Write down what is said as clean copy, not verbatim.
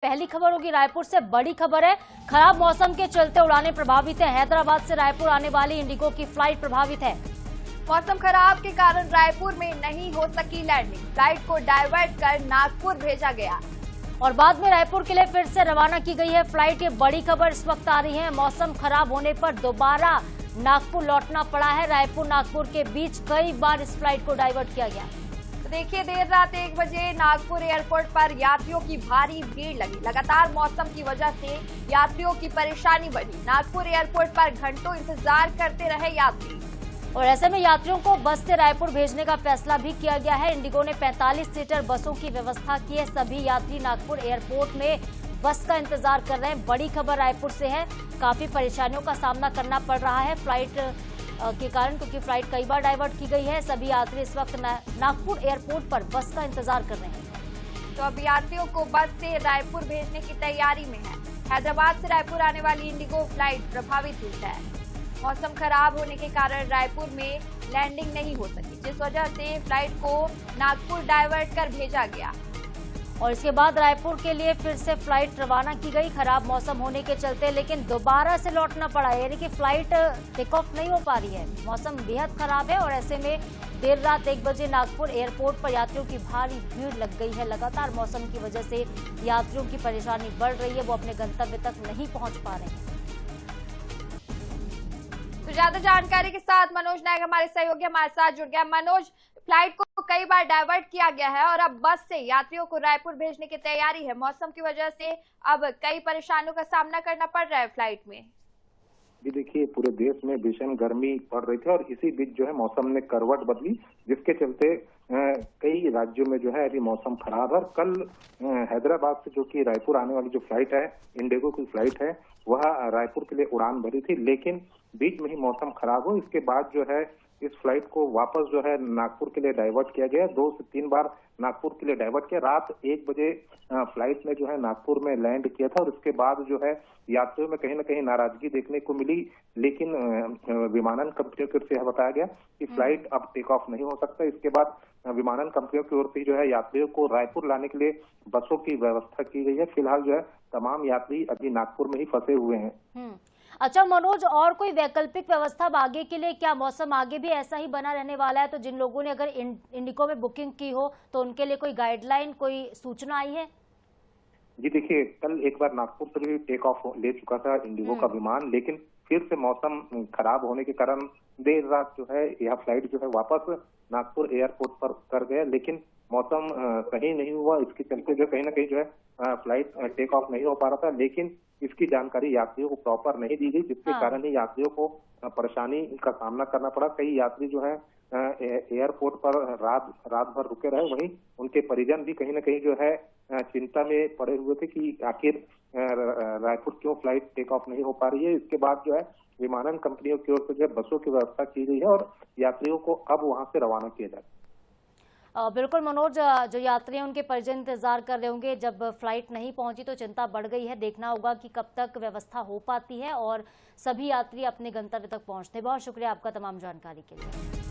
पहली खबर होगी रायपुर से। बड़ी खबर है, खराब मौसम के चलते उड़ानें प्रभावित है। हैदराबाद से रायपुर आने वाली इंडिगो की फ्लाइट प्रभावित है। मौसम खराब के कारण रायपुर में नहीं हो सकी लैंडिंग। फ्लाइट को डाइवर्ट कर नागपुर भेजा गया और बाद में रायपुर के लिए फिर से रवाना की गई है फ्लाइट। ये बड़ी खबर इस वक्त आ रही है। मौसम खराब होने पर दोबारा नागपुर लौटना पड़ा है। रायपुर नागपुर के बीच कई बार इस फ्लाइट को डाइवर्ट किया गया। देखिए, देर रात 1 बजे नागपुर एयरपोर्ट पर यात्रियों की भारी भीड़ लगी। लगातार मौसम की वजह से यात्रियों की परेशानी बढ़ी। नागपुर एयरपोर्ट पर घंटों इंतजार करते रहे यात्री और ऐसे में यात्रियों को बस से रायपुर भेजने का फैसला भी किया गया है। इंडिगो ने 45 सीटर बसों की व्यवस्था की है। सभी यात्री नागपुर एयरपोर्ट में बस का इंतजार कर रहे हैं। बड़ी खबर रायपुर से है। काफी परेशानियों का सामना करना पड़ रहा है फ्लाइट के कारण, क्योंकि फ्लाइट कई बार डाइवर्ट की गई है। सभी यात्री इस वक्त नागपुर एयरपोर्ट पर बस का इंतजार कर रहे हैं। तो अब यात्रियों को बस से रायपुर भेजने की तैयारी में है। हैदराबाद से रायपुर आने वाली इंडिगो फ्लाइट प्रभावित हुई है। मौसम खराब होने के कारण रायपुर में लैंडिंग नहीं हो सकी, जिस वजह से फ्लाइट को नागपुर डाइवर्ट कर भेजा गया और इसके बाद रायपुर के लिए फिर से फ्लाइट रवाना की गई खराब मौसम होने के चलते, लेकिन दोबारा से लौटना पड़ा। यानी कि फ्लाइट टेक ऑफ नहीं हो पा रही है। मौसम बेहद खराब है और ऐसे में देर रात 1 बजे नागपुर एयरपोर्ट पर यात्रियों की भारी भीड़ लग गई है। लगातार मौसम की वजह से यात्रियों की परेशानी बढ़ रही है। वो अपने गंतव्य तक नहीं पहुंच पा रहे हैं। तो ज्यादा जानकारी के साथ मनोज नायक हमारे सहयोगी हमारे साथ जुड़ गया। मनोज, फ्लाइट को कई बार डाइवर्ट किया गया है और अब बस से यात्रियों को रायपुर भेजने की तैयारी है। मौसम की वजह से अब कई परेशानियों का सामना करना पड़ रहा है फ्लाइट में। जी देखिए, पूरे देश में भीषण गर्मी पड़ रही थी और इसी बीच जो है मौसम ने करवट बदली, जिसके चलते कई राज्यों में जो है अभी मौसम खराब है। कल हैदराबाद से जो कि रायपुर आने वाली जो फ्लाइट है, इंडिगो की फ्लाइट है, वह रायपुर के लिए उड़ान भरी थी, लेकिन बीच में ही मौसम खराब हो। इसके बाद जो है इस फ्लाइट को वापस जो है नागपुर के लिए डाइवर्ट किया गया। 2 से 3 बार नागपुर के लिए डाइवर्ट किया। रात 1 बजे फ्लाइट ने जो है नागपुर में लैंड किया था और इसके बाद जो है यात्रियों में कहीं ना कहीं नाराजगी देखने को मिली, लेकिन विमानन कंपनियों की ओर से यह बताया गया कि फ्लाइट अब टेक ऑफ नहीं हो सकता। इसके बाद विमानन कंपनियों की ओर से जो है यात्रियों को रायपुर लाने के लिए बसों की व्यवस्था की गई है। फिलहाल जो है तमाम यात्री अभी नागपुर में ही फंसे हुए हैं। अच्छा मनोज, और कोई वैकल्पिक व्यवस्था आगे के लिए क्या? मौसम आगे भी ऐसा ही बना रहने वाला है, तो जिन लोगों ने अगर इंडिगो में बुकिंग की हो तो उनके लिए कोई गाइडलाइन, कोई सूचना आई है? जी देखिए, कल एक बार नागपुर से भी टेक ऑफ ले चुका था इंडिगो का विमान, लेकिन फिर से मौसम खराब होने के कारण देर रात जो है यह फ्लाइट जो है वापस नागपुर एयरपोर्ट पर कर गया, लेकिन मौसम सही नहीं हुआ। इसके चलते जो कहीं ना कहीं जो है फ्लाइट टेक ऑफ नहीं हो पा रहा था, लेकिन इसकी जानकारी यात्रियों को प्रॉपर नहीं दी गई, जिसके कारण ही यात्रियों को परेशानी का सामना करना पड़ा। कई यात्री जो है एयरपोर्ट पर रात भर रुके रहे। वहीं उनके परिजन भी कहीं ना कहीं जो है चिंता में पड़े हुए थे कि आखिर रायपुर क्यों फ्लाइट टेक ऑफ नहीं हो पा रही है। इसके बाद जो है विमानन कंपनियों की ओर से जो है बसों की व्यवस्था की गई है और यात्रियों को अब वहां से रवाना किया जाए। बिल्कुल मनोज, जो यात्री हैं उनके परिजन इंतजार कर रहे होंगे। जब फ्लाइट नहीं पहुंची तो चिंता बढ़ गई है। देखना होगा कि कब तक व्यवस्था हो पाती है और सभी यात्री अपने गंतव्य तक पहुंचते हैं। बहुत शुक्रिया आपका तमाम जानकारी के लिए।